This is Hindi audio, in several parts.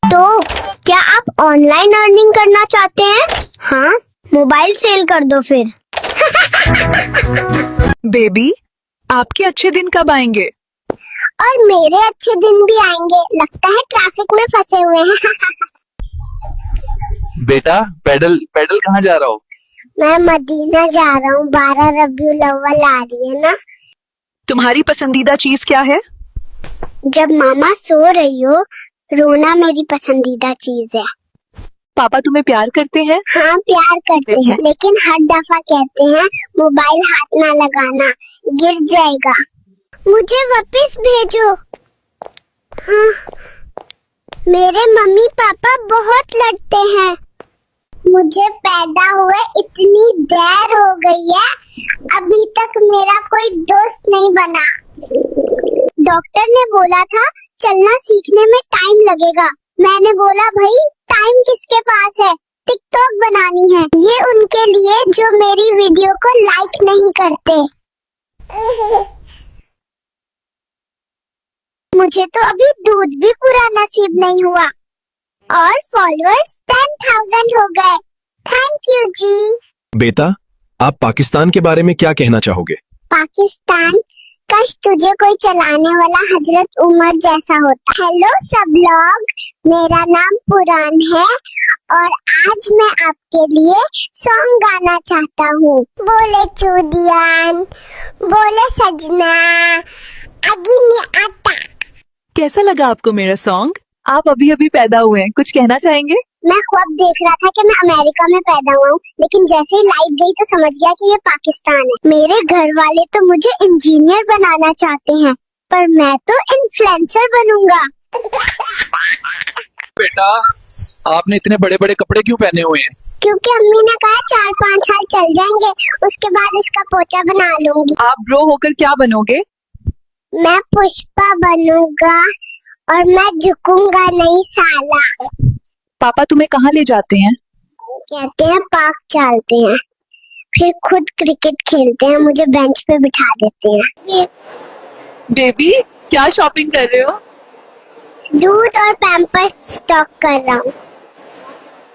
तो क्या आप ऑनलाइन अर्निंग करना चाहते हैं? हाँ, मोबाइल सेल कर दो फिर। बेबी, आपके अच्छे दिन कब आएंगे? और मेरे अच्छे दिन भी आएंगे। लगता है ट्रैफिक में फंसे हुए हैं। बेटा, पैडल पैडल कहाँ जा रहा हो? मैं मदीना जा रहा हूँ। 12 रबीउल अव्वल आ रही है ना। तुम्हारी पसंदीदा चीज क्या है? जब मामा सो रही हो, रोना मेरी पसंदीदा चीज है। पापा तुम्हें प्यार करते हैं? हाँ, प्यार करते हैं, लेकिन हर दफा कहते हैं मोबाइल हाथ ना लगाना, गिर जाएगा। मुझे वापस भेजो। हाँ, मेरे मम्मी पापा बहुत लड़ते हैं। मुझे पैदा हुए इतनी देर हो गई है, अभी तक मेरा कोई दोस्त नहीं बना। डॉक्टर ने बोला था चलना सीखने में टाइम लगेगा। मैंने बोला भाई टाइम किसके पास है, टिकटॉक बनानी है। ये उनके लिए जो मेरी वीडियो को लाइक नहीं करते। मुझे तो अभी दूध भी पूरा नसीब नहीं हुआ और फॉलोअर्स 10,000 हो गए। थैंक यू जी। बेटा, आप पाकिस्तान के बारे में क्या कहना चाहोगे? पाकिस्तान, काश तुझे कोई चलाने वाला हजरत उमर जैसा होता। हेलो सब लोग, मेरा नाम पुरान है और आज मैं आपके लिए सॉन्ग गाना चाहता हूँ। बोले चूदियान, बोले सजना, अगिनी आता। कैसा लगा आपको मेरा सॉन्ग? आप अभी अभी पैदा हुए हैं, कुछ कहना चाहेंगे? मैं ख्वाब देख रहा था कि मैं अमेरिका में पैदा हुआ हूँ, लेकिन जैसे ही लाइट गई तो समझ गया कि ये पाकिस्तान है। मेरे घर वाले तो मुझे इंजीनियर बनाना चाहते हैं, पर मैं तो इन्फ्लुएंसर बनूंगा। बेटा, आपने इतने बड़े बड़े कपड़े क्यों पहने हुए हैं? क्योंकि अम्मी ने कहा 4-5 साल चल जाएंगे, उसके बाद इसका पोचा बना लूंगी। आप ब्रो होकर क्या बनोगे? मैं पुष्पा बनूंगा और मैं झुकूंगा नहीं साला। पापा तुम्हें कहाँ ले जाते हैं? कहते हैं पार्क चलते हैं, फिर खुद क्रिकेट खेलते हैं, मुझे बेंच पे बिठा देते हैं। बेबी, क्या शॉपिंग कर रहे हो? दूध और पैम्पर्स स्टॉक कर रहा हूँ।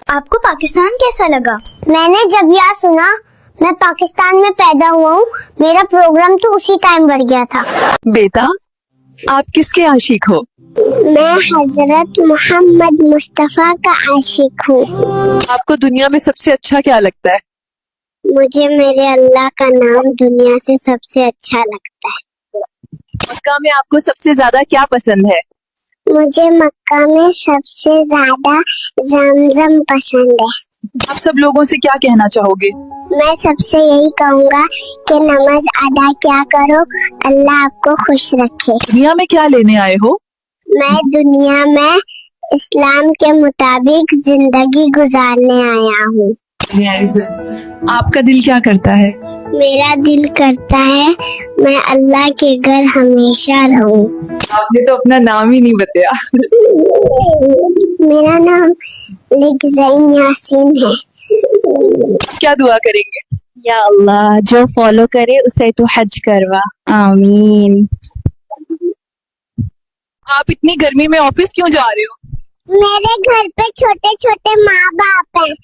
आपको पाकिस्तान कैसा लगा? मैंने जब यह सुना मैं पाकिस्तान में पैदा हुआ हूँ, मेरा प्रोग्राम तो उसी टाइम बढ़ गया था। बेटा, आप किसके आशिक हो? मैं हजरत मोहम्मद मुस्तफा का आशिक हूँ। आपको दुनिया में सबसे अच्छा क्या लगता है? मुझे मेरे अल्लाह का नाम दुनिया से सबसे अच्छा लगता है। मक्का में आपको सबसे ज्यादा क्या पसंद है? मुझे मक्का में सबसे ज्यादा जमजम पसंद है। आप सब लोगों से क्या कहना चाहोगे? मैं सबसे यही कहूँगा कि नमाज अदा क्या करो, अल्लाह आपको खुश रखे। दुनिया में क्या लेने आए हो? मैं दुनिया में इस्लाम के मुताबिक जिंदगी गुजारने आया हूँ। आपका दिल क्या करता है? मेरा दिल करता है मैं अल्लाह के घर हमेशा रहूं। आपने तो अपना नाम ही नहीं बताया। मेरा नाम लिगज़ैन यासीन है। क्या दुआ करेंगे? या अल्लाह, जो फॉलो करे उसे तो हज करवा, आमीन। आप इतनी गर्मी में ऑफिस क्यों जा रहे हो? मेरे घर पे छोटे छोटे माँ बाप हैं,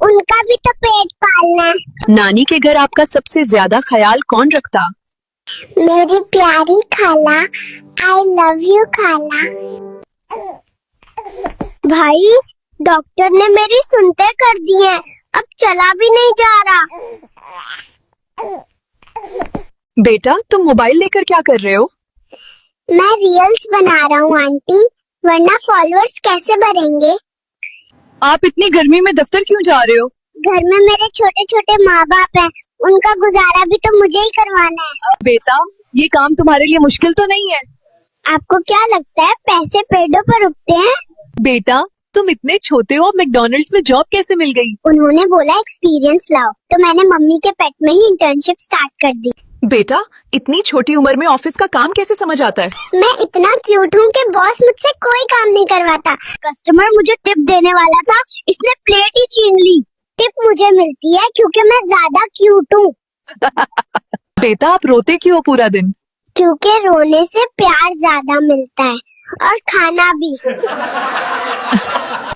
उनका भी तो पेट पालना है। नानी के घर आपका सबसे ज्यादा ख्याल कौन रखता? मेरी प्यारी खाला, आई लव यू खाला। भाई, डॉक्टर ने मेरी सुनते कर दी है, अब चला भी नहीं जा रहा। बेटा, तुम मोबाइल लेकर क्या कर रहे हो? मैं रील्स बना रहा हूँ आंटी, वरना फॉलोअर्स कैसे बढ़ेंगे। आप इतनी गर्मी में दफ्तर क्यों जा रहे हो? घर में मेरे छोटे छोटे माँ बाप हैं, उनका गुजारा भी तो मुझे ही करवाना है। बेटा, ये काम तुम्हारे लिए मुश्किल तो नहीं है? आपको क्या लगता है पैसे पेड़ों पर उगते हैं? बेटा, तुम इतने छोटे हो, मैकडॉनल्ड्स में जॉब कैसे मिल गई? उन्होंने बोला एक्सपीरियंस लाओ, तो मैंने मम्मी के पेट में ही इंटर्नशिप स्टार्ट कर दी। बेटा, इतनी छोटी उम्र में ऑफिस का काम कैसे समझ आता है? मैं इतना क्यूट हूँ कि बॉस मुझसे कोई काम नहीं करवाता। कस्टमर मुझे टिप देने वाला था, इसने प्लेट ही छीन ली। टिप मुझे मिलती है क्योंकि मैं ज्यादा क्यूट हूँ। बेटा, आप रोते क्यों पूरा दिन? क्योंकि रोने से प्यार ज्यादा मिलता है और खाना भी।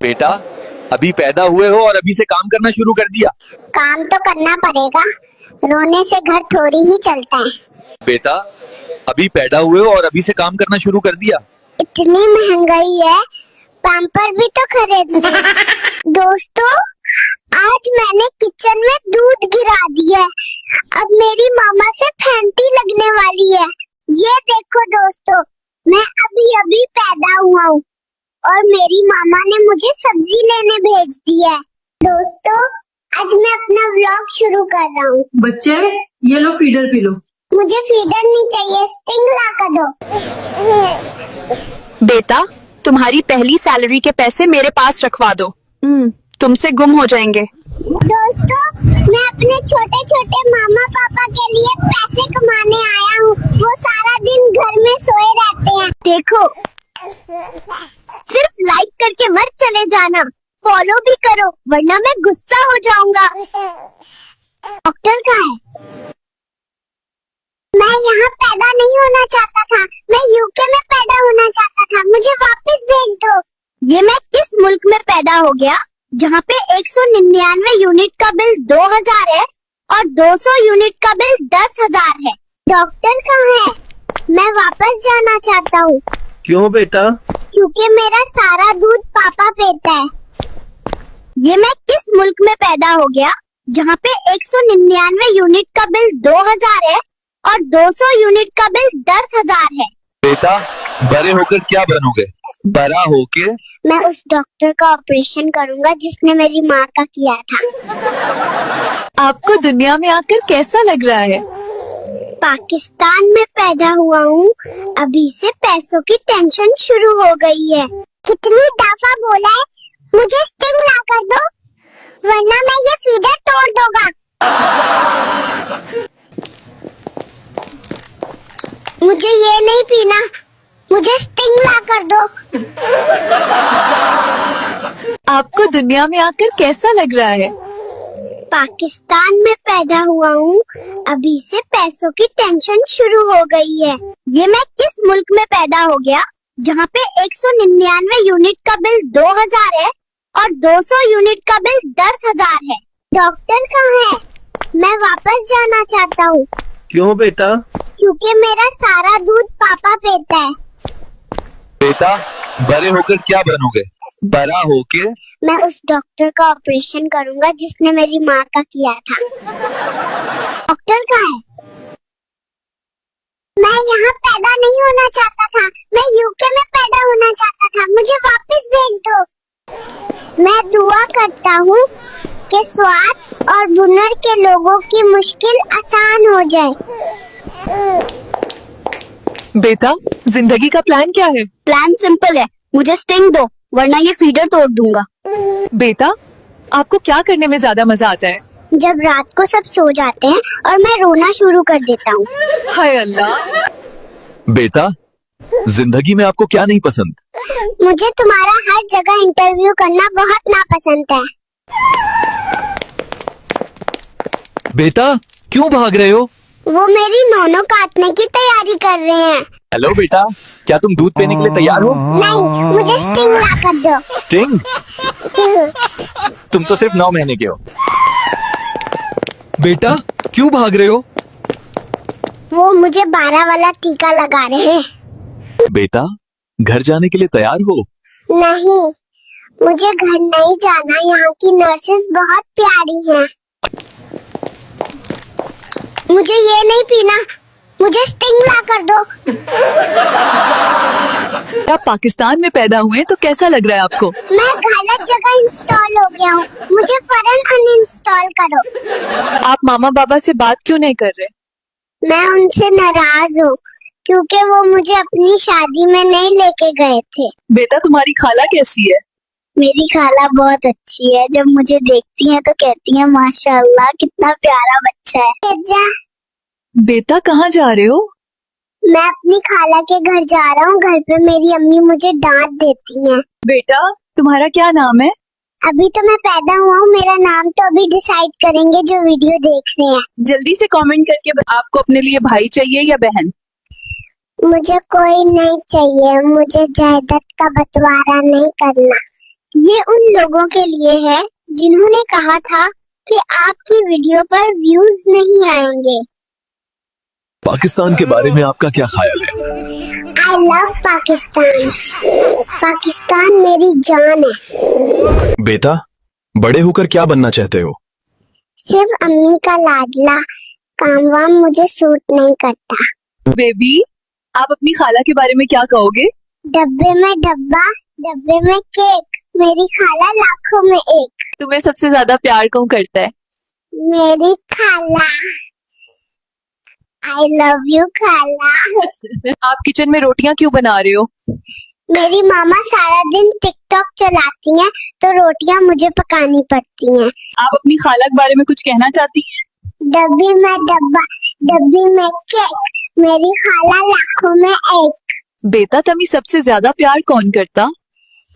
बेटा अभी पैदा हुए हो और अभी से काम करना शुरू कर दिया। काम तो करना पड़ेगा, रोने से घर थोड़ी ही चलता है। बेटा अभी पैदा हुए हो और अभी से काम करना शुरू कर दिया। इतनी महंगाई है, पैम्पर भी तो खरीदना है। दोस्तों, आज मैंने किचन में दूध गिरा दिया है। अब मेरी मामा से फैंटी लगने वाली है। ये देखो दोस्तों, मैं अभी अभी पैदा हुआ हूँ और मेरी मामा ने मुझे सब्जी लेने भेज दिया है। दोस्तों, आज मैं अपना व्लॉग शुरू कर रहा हूँ। बच्चे ये लो फीडर पी लो। मुझे फीडर नहीं चाहिए, स्टिंग ला कर दो। बेटा तुम्हारी पहली सैलरी के पैसे मेरे पास रखवा दो, तुमसे गुम हो जाएंगे। दोस्तों, मैं अपने छोटे छोटे मामा पापा के लिए पैसे कमाने आया हूँ। वो सारा दिन घर में सोए रहते हैं। देखो, सिर्फ लाइक करके मत चले जाना, फॉलो भी करो वरना मैं गुस्सा हो जाऊंगा। डॉक्टर कहाँ है? मैं यहाँ पैदा नहीं होना चाहता था, मैं यूके में पैदा होना चाहता था। मुझे वापस भेज दो। ये मैं किस मुल्क में पैदा हो गया जहाँ पे 199 यूनिट का बिल 2000 है और 200 यूनिट का बिल 10,000 है। डॉक्टर कहाँ है? मैं वापस जाना चाहता हूँ। क्यों बेटा? क्योंकि मेरा सारा दूध पापा पीता है। ये मैं किस मुल्क में पैदा हो गया जहाँ पे 199 यूनिट का बिल 2000 है और 200 यूनिट का बिल 10,000 है। बेटा बड़े होकर क्या बनोगे? बड़ा होके मैं उस डॉक्टर का ऑपरेशन करूंगा जिसने मेरी माँ का किया था। आपको दुनिया में आकर कैसा लग रहा है? पाकिस्तान में पैदा हुआ हूँ, अभी से पैसों की टेंशन शुरू हो गई है। कितनी दफा बोला है मुझे स्टिंग ला कर दो वरना मैं ये फीडर तोड़ दूंगा। मुझे ये नहीं पीना, मुझे स्टिंग ला कर दो। आपको दुनिया में आकर कैसा लग रहा है? पाकिस्तान में पैदा हुआ हूँ, अभी से पैसों की टेंशन शुरू हो गई है। ये मैं किस मुल्क में पैदा हो गया जहाँ पे 199 यूनिट का बिल 2000 है और 200 यूनिट का बिल 10,000 है। डॉक्टर कहाँ है? मैं वापस जाना चाहता हूँ। क्यों बेटा? क्योंकि मेरा सारा दूध पापा पीता है। बेटा बड़े होकर क्या बनोगे? बड़ा होके मैं उस डॉक्टर का ऑपरेशन करूंगा जिसने मेरी माँ का किया था। डॉक्टर कहाँ है? मैं यहाँ पैदा नहीं होना चाहता था, मैं यूके में पैदा होना चाहता था। मुझे वापस भेज दो। मैं दुआ करता हूँ कि स्वात और बुनर के लोगों की मुश्किल आसान हो जाए। बेटा जिंदगी का प्लान क्या है? प्लान सिंपल है, मुझे स्टिंग दो वरना ये फीडर तोड़ दूंगा। बेटा आपको क्या करने में ज्यादा मजा आता है? जब रात को सब सो जाते हैं और मैं रोना शुरू कर देता हूँ। हाय अल्लाह। बेटा जिंदगी में आपको क्या नहीं पसंद? मुझे तुम्हारा हर जगह इंटरव्यू करना बहुत नापसंद है। बेटा क्यों भाग रहे हो? वो मेरी नोनो काटने की तैयारी कर रहे हैं। हेलो बेटा, क्या तुम दूध पीने के लिए तैयार हो? नहीं, मुझे स्टिंग ला कर दो। स्टिंग? तुम तो सिर्फ 9 महीने के हो। बेटा क्यों भाग रहे हो? वो मुझे 12 वाला टीका लगा रहे हैं। बेटा घर जाने के लिए तैयार हो? नहीं, मुझे घर नहीं जाना, यहाँ की नर्सेस बहुत प्यारी हैं। मुझे ये नहीं पीना, मुझे स्टिंग ला कर दो। आप पाकिस्तान में पैदा हुए तो कैसा लग रहा है आपको? मैं गलत जगह इंस्टॉल हो गया हूँ, मुझे फौरन अनइंस्टॉल करो। आप मामा बाबा से बात क्यों नहीं कर रहे? मैं उनसे नाराज हूँ क्योंकि वो मुझे अपनी शादी में नहीं लेके गए थे। बेटा तुम्हारी खाला कैसी है? मेरी खाला बहुत अच्छी है, जब मुझे देखती है तो कहती है माशाल्लाह कितना प्यारा बच्चा है। बेटा कहाँ जा रहे हो? मैं अपनी खाला के घर जा रहा हूँ, घर पे मेरी अम्मी मुझे डांट देती हैं। बेटा तुम्हारा क्या नाम है? अभी तो मैं पैदा हुआ हूँ, मेरा नाम तो अभी डिसाइड करेंगे जो वीडियो देख रहे हैं। जल्दी से कमेंट करके आपको अपने लिए भाई चाहिए या बहन? मुझे कोई नहीं चाहिए, मुझे जायदाद का बंटवारा नहीं करना। ये उन लोगों के लिए है जिन्होंने कहा था कि आपकी वीडियो पर व्यूज नहीं आएंगे। पाकिस्तान के बारे में आपका क्या ख्याल है? I love Pakistan. पाकिस्तान मेरी जान है। बेटा, बड़े होकर क्या बनना चाहते हो? सिर्फ अम्मी का लाडला, काम वाम मुझे सूट नहीं करता। बेबी, आप अपनी खाला के बारे में क्या कहोगे? डब्बे में डब्बा, डब्बे में केक, मेरी खाला लाखों में एक। तुम्हें सबसे ज्यादा प्यार कौन करता है? मेरी खाला। आई लव यू खाला। आप किचन में रोटियां क्यों बना रहे हो? मेरी मामा सारा दिन टिकटॉक चलाती हैं, तो रोटियां मुझे पकानी पड़ती हैं। आप अपनी खाला के बारे में कुछ कहना चाहती हैं? डब्बी में डब्बा, डब्बी में केक, मेरी खाला लाखों में एक। बेटा, तुम्हें सबसे ज्यादा प्यार कौन करता?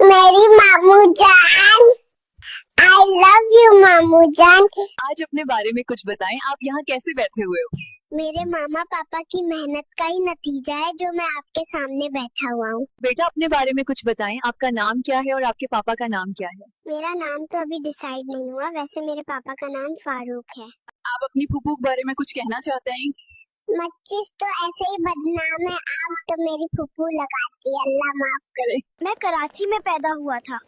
मेरी मामू जान। आई लव यू मामू जान। आज अपने बारे में कुछ बताएं। आप यहाँ कैसे बैठे हुए हो? मेरे मामा पापा की मेहनत का ही नतीजा है जो मैं आपके सामने बैठा हुआ हूँ। बेटा, अपने बारे में कुछ बताएं। आपका नाम क्या है और आपके पापा का नाम क्या है? मेरा नाम तो अभी डिसाइड नहीं हुआ, वैसे मेरे पापा का नाम फारूक है। आप अपनी फूफू के बारे में कुछ कहना चाहते हैं? मच्चिस तो ऐसे ही बदनाम है, आग तो मेरी फूफू लगाती है, अल्लाह माफ करे। मैं कराची में पैदा हुआ था,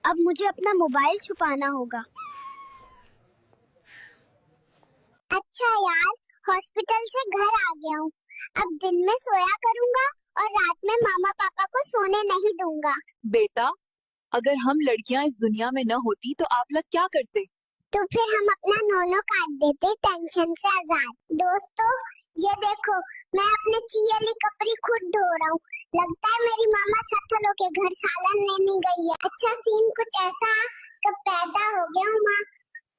अब मुझे अपना मोबाइल छुपाना होगा। अच्छा यार, हॉस्पिटल से घर आ गया हूँ, अब दिन में सोया करूँगा और रात में मामा पापा को सोने नहीं दूंगा। बेटा, अगर हम लड़कियां इस दुनिया में न होती तो आप लोग क्या करते? तो फिर हम अपना नोनो काट देते, टेंशन से आजाद। दोस्तों, ये देखो, मैं अपने चीयली कपड़ी खुद धो रहा हूँ। लगता है मेरी मामा सत्थलों के घर सालन लेने गई है। अच्छा सीन कुछ ऐसा कब पैदा हो गया हूँ माँ,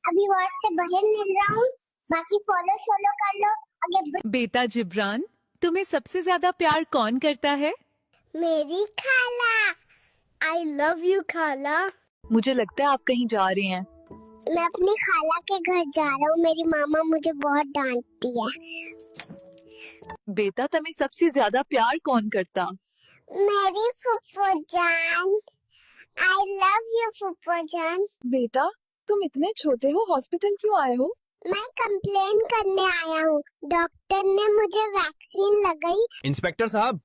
अभी वार्ड से बाहर निकल रहा हूँ। बाकी फॉलो शॉलो कर लो आगे। बेटा जिब्रान, तुम्हें सबसे ज्यादा प्यार कौन करता है? मेरी खाला। आई लव यू खाला। मुझे लगता है आप कहीं जा रहे हैं। मैं अपनी खाला के घर जा रहा हूँ, मेरी मामा मुझे बहुत डांटती है। बेटा, तुम्हें सबसे ज्यादा प्यार कौन करता? मेरी फुफ्फो जान। आई लव यू फुफ्फो जान। बेटा, तुम इतने छोटे हो, हॉस्पिटल क्यों आए हो? मैं कंप्लेन करने आया हूँ, डॉक्टर ने मुझे वैक्सीन लगाई। इंस्पेक्टर साहब,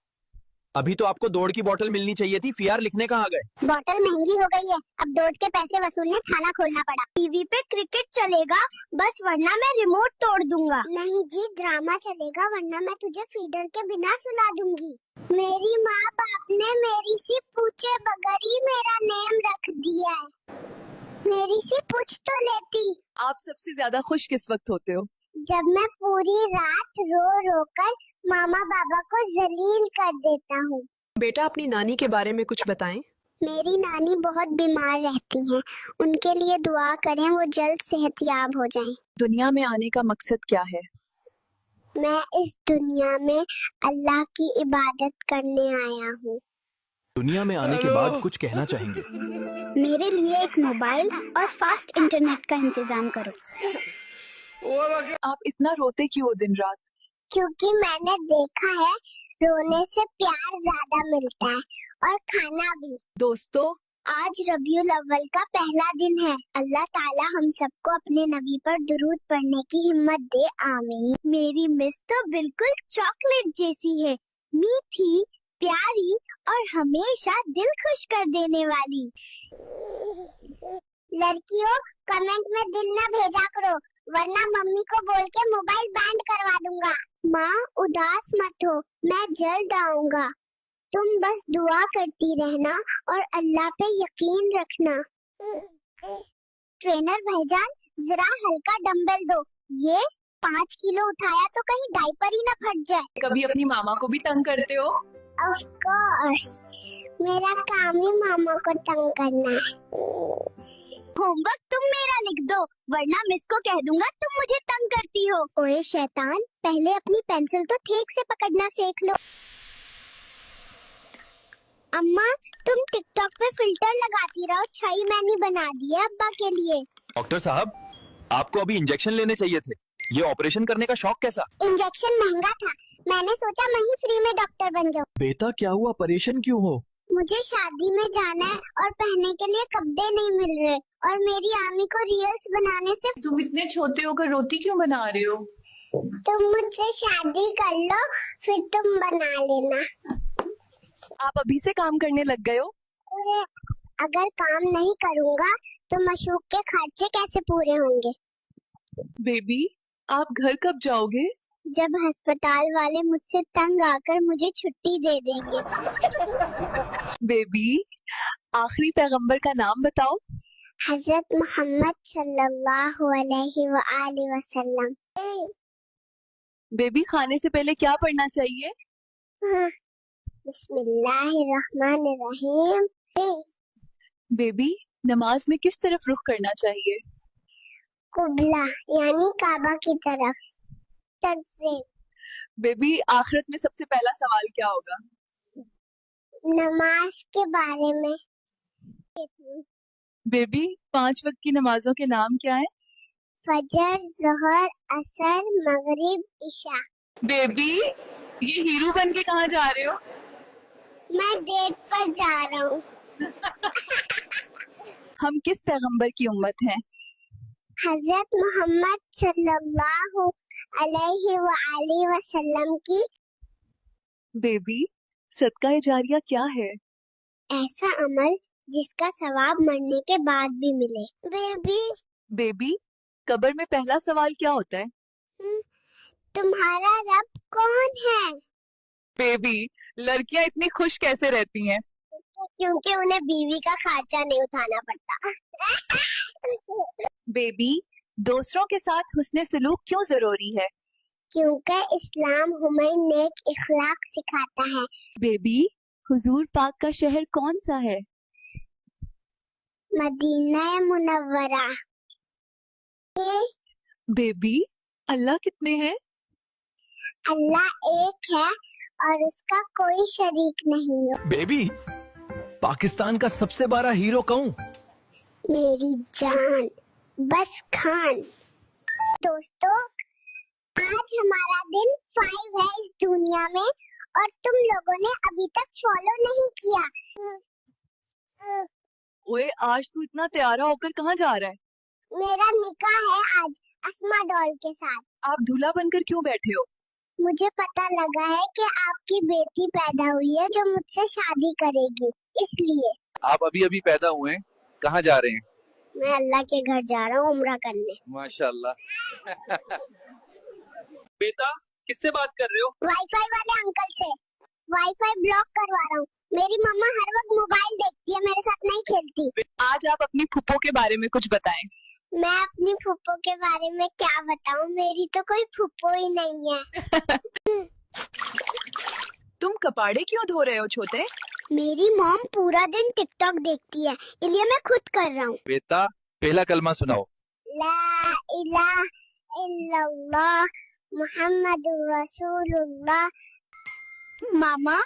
अभी तो आपको दौड़ की बोतल मिलनी चाहिए थी, फीआर लिखने कहाँ गए? बोतल महंगी हो गई है, अब दौड़ के पैसे वसूलने थाना खोलना पड़ा। टीवी पे क्रिकेट चलेगा बस, वरना मैं रिमोट तोड़ दूंगा। नहीं जी, ड्रामा चलेगा, वरना मैं तुझे फीडर के बिना सुला दूंगी। मेरी माँ बाप ने मेरी सी पूछे बगैर ही मेरा नेम रख दिया है। मेरी सी पूछ तो लेती। आप सबसे ज्यादा खुश किस वक्त होते हो? जब मैं पूरी रात रो रो कर मामा बाबा को जलील कर देता हूँ। बेटा, अपनी नानी के बारे में कुछ बताएं। मेरी नानी बहुत बीमार रहती हैं, उनके लिए दुआ करें वो जल्द सेहतयाब हो जाएं। दुनिया में आने का मकसद क्या है? मैं इस दुनिया में अल्लाह की इबादत करने आया हूँ। दुनिया में आने के बाद कुछ कहना चाहेंगे? मेरे लिए एक मोबाइल और फास्ट इंटरनेट का इंतजाम करो। आप इतना रोते क्यों हो दिन रात? क्योंकि मैंने देखा है रोने से प्यार ज्यादा मिलता है और खाना भी। दोस्तों, आज रबियुल अव्वल का पहला दिन है। अल्लाह ताला हम सबको अपने नबी पर दुरूद पढ़ने की हिम्मत दे, आमीन। मेरी मिस तो बिल्कुल चॉकलेट जैसी है, मीठी, प्यारी और हमेशा दिल खुश कर देने वाली। लड़कियों, कमेंट में दिल न भेजा करो, वरना मम्मी को बोल के मोबाइल बैंड करवा दूंगा। माँ, उदास मत हो, मैं जल्द आऊंगा। तुम बस दुआ करती रहना और अल्लाह पे यकीन रखना। ट्रेनर भाईजान, जरा हल्का डंबल दो, ये 5 किलो उठाया तो कहीं डायपर ही ना फट जाए। कभी अपनी मामा को भी तंग करते हो? ऑफ कोर्स, मेरा काम ही मामा को तंग करना है। होमवर्क तुम मेरा लिख दो, वरना मिस को कह दूंगा तुम मुझे तंग करती हो। ओए शैतान, पहले अपनी पेंसिल तो ठीक से पकड़ना सीख लो। अम्मा, तुम टिकटॉक पे फिल्टर लगाती रहो, छई मैंने बना दी है अब्बा के लिए। डॉक्टर साहब, आपको अभी इंजेक्शन लेने चाहिए थे, ये ऑपरेशन करने का शौक कैसा? इंजेक्शन महंगा था, मैंने सोचा मैं ही फ्री में डॉक्टर बन जाऊं। बेटा क्या हुआ, परेशान क्यों हो? मुझे शादी में जाना है और पहनने के लिए कपड़े नहीं मिल रहे और मेरी आमी को रील्स बनाने से। तुम इतने छोटे होकर रोटी क्यों बना रहे हो? तुम मुझसे शादी कर लो फिर तुम बना लेना। आप अभी से काम करने लग गए हो? अगर काम नहीं करूँगा तो मशूक के खर्चे कैसे पूरे होंगे? बेबी, आप घर कब जाओगे? जब अस्पताल वाले मुझसे तंग आकर मुझे छुट्टी दे देंगे। बेबी, आखिरी पैगंबर का नाम बताओ। हजरत मोहम्मद सल्लल्लाहु अलैहि वसल्लम। बेबी, खाने से पहले क्या पढ़ना चाहिए? बिस्मिल्लाहिर्रहमानिर्रहीम। बेबी, नमाज में किस तरफ रुख करना चाहिए? कुबला यानी काबा की तरफ। से बेबी, आखिरत में सबसे पहला सवाल क्या होगा? नमाज के बारे में। बेबी, 5 वक्त की नमाजों के नाम क्या है? फजर, जोहर, असर, मगरिब, इशा। बेबी, ये हीरो बन के कहाँ जा रहे हो? मैं डेट पर जा रहा हूँ। हम किस पैगंबर की उम्मत हैं? हजरत मोहम्मद सल्लल्लाहु अलैहि वसल्लम की। बेबी, सदका जारिया क्या है? ऐसा अमल जिसका सवाब मरने के बाद भी मिले। बेबी, कब्र में पहला सवाल क्या होता है? तुम्हारा रब कौन है? बेबी, लड़कियां इतनी खुश कैसे रहती हैं? क्योंकि उन्हें बीवी का खर्चा नहीं उठाना पड़ता। बेबी, दूसरों के साथ हुस्ने सलूक क्यों जरूरी है? क्योंकि इस्लाम हमें नेक इखलाक सिखाता है। बेबी, हुजूर पाक का शहर कौन सा है? Medina Munawwara. बेबी, अल्लाह कितने हैं? अल्लाह एक है और उसका कोई शरीक नहीं है। बेबी, पाकिस्तान का सबसे बड़ा हीरो कौन? मेरी जान बस खान। दोस्तों, आज हमारा दिन 5 है इस दुनिया में और तुम लोगों ने अभी तक फॉलो नहीं किया। ओए, आज तू इतना तैयारा होकर कहाँ जा रहा है? मेरा निकाह है आज अस्मा डॉल के साथ। आप दूल्हा बनकर क्यों बैठे हो? मुझे पता लगा है कि आपकी बेटी पैदा हुई है जो मुझसे शादी करेगी, इसलिए। आप अभी अभी पैदा हुए हैं, कहाँ जा रहे हैं? मैं अल्लाह के घर जा रहा हूँ उम्रा करने। माशाल्लाह। बेटा, किससे बात कर रहे हो? वाईफाई वाले अंकल से। वाईफाई ब्लॉक करवा रहा हूँ। मेरी मम्मा हर वक्त मोबाइल देखती है, मेरे साथ नहीं खेलती। आज आप अपनी फूफो के बारे में कुछ बताएं। मैं अपनी फूफो के बारे में क्या बताऊं? मेरी तो कोई फूफो ही नहीं है। तुम कपाड़े क्यों धो रहे हो छोटे? मेरी मॉम पूरा दिन टिकटॉक देखती है, इसलिए मैं खुद कर रहा हूँ। बेटा, पहला कलमा सुनाओ। ला इलाहा इल्लल्लाह मुहम्मदुर रसूलुल्लाह। मामा,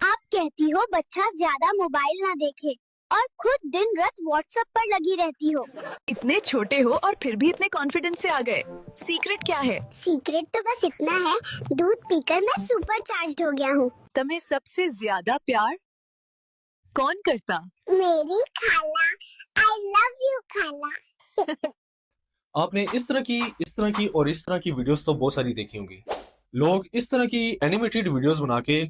आप कहती हो बच्चा ज्यादा मोबाइल ना देखे और खुद दिन रात व्हाट्सएप पर लगी रहती हो। इतने छोटे हो और फिर भी इतने कॉन्फिडेंस से आ गए। सीक्रेट क्या है? सीक्रेट तो बस इतना है, दूध पीकर मैं सुपर चार्ज्ड हो गया हूँ। तुम्हें सबसे ज्यादा प्यार कौन करता? मेरी खाला। आई लव यू खाला। आपने इस तरह की और इस तरह की वीडियोस तो बहुत सारी देखी होंगी। लोग इस तरह की एनिमेटेड वीडियोस बना के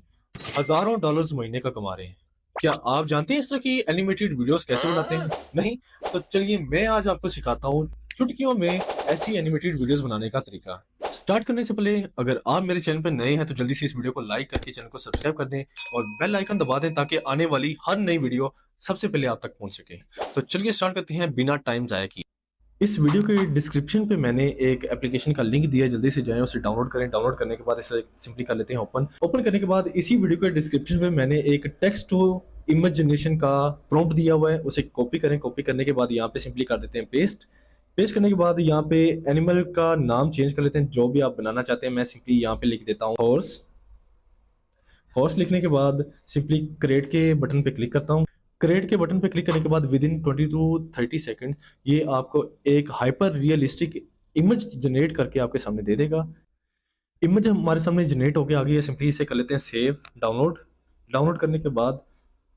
हजारों डॉलर्स महीने का कमा रहे हैं। क्या आप जानते हैं इस तरह की एनिमेटेड वीडियोस कैसे बनाते हैं? नहीं? तो चलिए मैं आज आपको सिखाता हूँ चुटकियों में ऐसी एनिमेटेड वीडियोस बनाने का तरीका। स्टार्ट करने से पहले अगर आप मेरे चैनल पर नए हैं तो जल्दी से इस वीडियो को लाइक करके चैनल को सब्सक्राइब कर दें और बेल आइकन दबा दें ताकि आने वाली हर नई वीडियो सबसे पहले आप तक पहुंच सके। तो चलिए स्टार्ट करते हैं बिना टाइम जाया किए। इस वीडियो के डिस्क्रिप्शन पे मैंने एक एप्लीकेशन का लिंक दिया है, जल्दी से जाएं उसे डाउनलोड करें। डाउनलोड करने के बाद इसे सिंपली कर लेते हैं ओपन करने के बाद इसी वीडियो के डिस्क्रिप्शन पे मैंने एक टेक्स्ट टू इमेज जनरेशन का प्रॉम्प्ट दिया हुआ है, उसे कॉपी करें। कॉपी करने के बाद यहाँ पे सिंपली कर देते हैं पेस्ट करने के बाद यहाँ पे एनिमल का नाम चेंज कर लेते हैं, जो भी आप बनाना चाहते हैं। मैं सिंपली यहाँ पे लिख देता हूँ हॉर्स। लिखने के बाद सिंपली क्रिएट के बटन पे क्लिक करता हूँ। क्रिएट के बटन पे क्लिक करने के बाद विद इन 20 to 30 सेकेंड ये आपको एक हाइपर रियलिस्टिक इमेज जनरेट करके आपके सामने दे देगा। इमेज हमारे सामने जनरेट होके आ गई है, सिंपली इसे कर लेते हैं सेव। डाउनलोड करने के बाद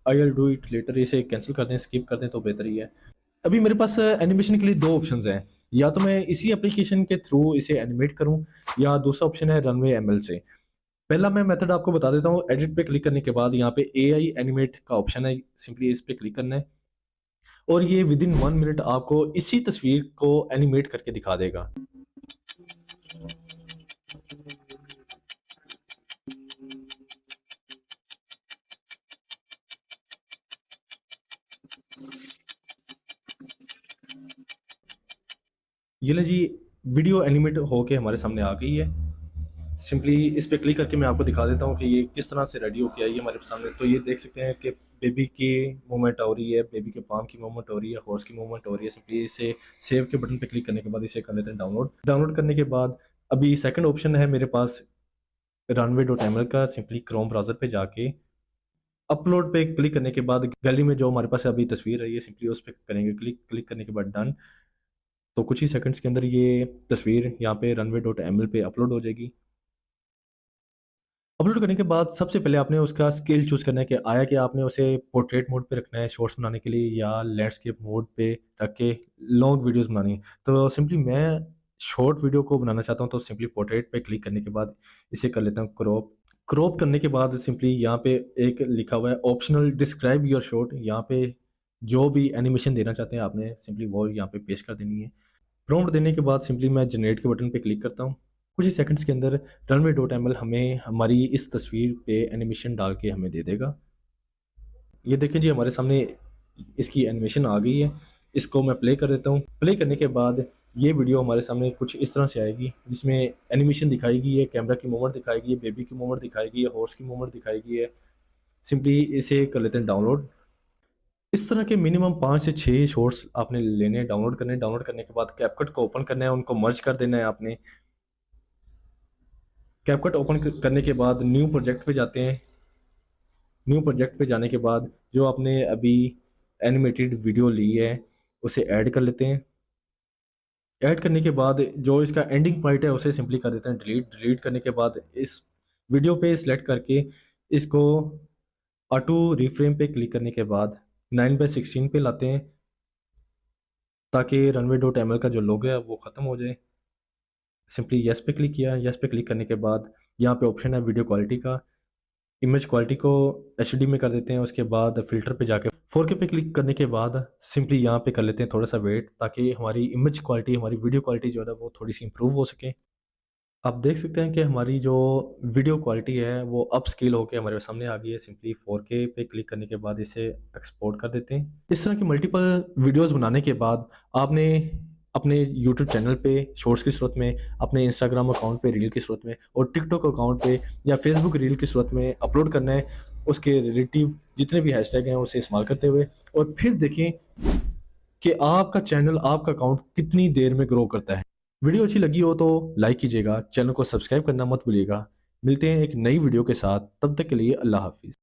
I will do it later, इसे कैंसिल कर दें, स्किप कर दें तो बेहतर ही है। अभी मेरे पास एनिमेशन के लिए दो ऑप्शंस हैं, या तो मैं इसी एप्लीकेशन के थ्रू इसे एनिमेट करूं, या दूसरा ऑप्शन है रनवे एमएल से। पहला मैं मेथड आपको बता देता हूं। एडिट पे क्लिक करने के बाद यहाँ पे एआई एनिमेट का ऑप्शन है, सिंपली इस पे क्लिक करना है और ये विद इन 1 मिनट आपको इसी तस्वीर को एनिमेट करके दिखा देगा। ये ले जी, वीडियो एनिमेट होके हमारे सामने आ गई है। सिंपली इस पे क्लिक करके मैं आपको दिखा देता हूँ कि ये किस तरह से रेडी होके आई है हमारे सामने। तो ये देख सकते हैं कि बेबी की मूवमेंट हो रही है, बेबी के पाम की मूवमेंट हो रही है, हॉर्स की मूवमेंट हो रही है। सिंपली इसे सेव के बटन पे क्लिक करने के बाद इसे कर लेते हैं डाउनलोड। डाउनलोड करने के बाद अभी सेकंड ऑप्शन है मेरे पास runway.ml का। सिंपली क्रोम ब्राउज़र पे जाके अपलोड पे क्लिक करने के बाद गैलरी में जो हमारे पास अभी तस्वीर है, ये सिंपली उस पर करेंगे क्लिक। क्लिक करने के बाद डन। तो कुछ ही सेकंड्स के अंदर ये तस्वीर यहाँ पे runway.ml पे अपलोड हो जाएगी। अपलोड करने के बाद सबसे पहले आपने उसका स्केल चूज़ करना है कि आया कि आपने उसे पोर्ट्रेट मोड पे रखना है शॉर्ट्स बनाने के लिए, या लैंडस्केप मोड पे रख के लॉन्ग वीडियोस बनानी है। तो सिंपली मैं शॉर्ट वीडियो को बनाना चाहता हूँ, तो सिंपली पोर्ट्रेट पे क्लिक करने के बाद इसे कर लेता हूँ क्रॉप। क्रॉप करने के बाद सिंपली यहाँ पे एक लिखा हुआ है ऑप्शनल डिस्क्राइब योर शॉट। यहाँ पे जो भी एनिमेशन देना चाहते हैं आपने सिंपली वो यहाँ पे पेश कर देनी है। प्रॉम्प्ट देने के बाद सिंपली मैं जनरेट के बटन पे क्लिक करता हूँ। कुछ ही सेकंड्स के अंदर runway.ml हमें हमारी इस तस्वीर पे एनिमेशन डाल के हमें दे देगा। ये देखें जी, हमारे सामने इसकी एनिमेशन आ गई है। इसको मैं प्ले कर देता हूँ। प्ले करने के बाद ये वीडियो हमारे सामने कुछ इस तरह से आएगी, जिसमें एनिमेशन दिखाई गई है, कैमरा की मूवमेंट दिखाई गई है, बेबी की मूवमेंट दिखाई गई है, हॉर्स की मूवमेंट दिखाई गई है। सिंपली इसे कर लेते हैं डाउनलोड। इस तरह के मिनिमम 5 से 6 शॉर्ट्स आपने लेने, डाउनलोड करने। डाउनलोड करने के बाद कैपकट को ओपन करना है, उनको मर्ज कर देना है आपने। कैपकट ओपन करने के बाद न्यू प्रोजेक्ट पे जाते हैं। न्यू प्रोजेक्ट पे जाने के बाद जो आपने अभी एनिमेटेड वीडियो ली है उसे ऐड कर लेते हैं। ऐड करने के बाद जो इसका एंडिंग पॉइंट है उसे सिंपली कर देते हैं डिलीट। डिलीट करने के बाद इस वीडियो पे सिलेक्ट करके इसको ऑटो रिफ्रेम पे क्लिक करने के बाद 9:16 पे लाते हैं, ताकि runway.ml का जो लोगो है वो ख़त्म हो जाए। सिंपली यस पे क्लिक किया। यस पे क्लिक करने के बाद यहाँ पे ऑप्शन है वीडियो क्वालिटी का। इमेज क्वालिटी को HD में कर देते हैं। उसके बाद फ़िल्टर पे जाके 4K पे क्लिक करने के बाद सिंपली यहाँ पे कर लेते हैं थोड़ा सा वेट, ताकि हमारी इमेज क्वालिटी, हमारी वीडियो क्वालिटी जो है वो थोड़ी सी इंप्रूव हो सके। आप देख सकते हैं कि हमारी जो वीडियो क्वालिटी है वो अप स्केल होकर हमारे सामने आ गई है। सिंपली 4K पे क्लिक करने के बाद इसे एक्सपोर्ट कर देते हैं। इस तरह की मल्टीपल वीडियोस बनाने के बाद आपने अपने YouTube चैनल पे शॉर्ट्स की सूरत में, अपने Instagram अकाउंट पे रील की सूरत में, और TikTok अकाउंट पे या Facebook रील की सूरत में अपलोड करना है। उसके रिलेटिव जितने भी हैशटैग हैं उसे इस्तेमाल करते हुए, और फिर देखें कि आपका चैनल, आपका अकाउंट कितनी देर में ग्रो करता है। वीडियो अच्छी लगी हो तो लाइक कीजिएगा, चैनल को सब्सक्राइब करना मत भूलिएगा। मिलते हैं एक नई वीडियो के साथ, तब तक के लिए अल्लाह हाफिज़।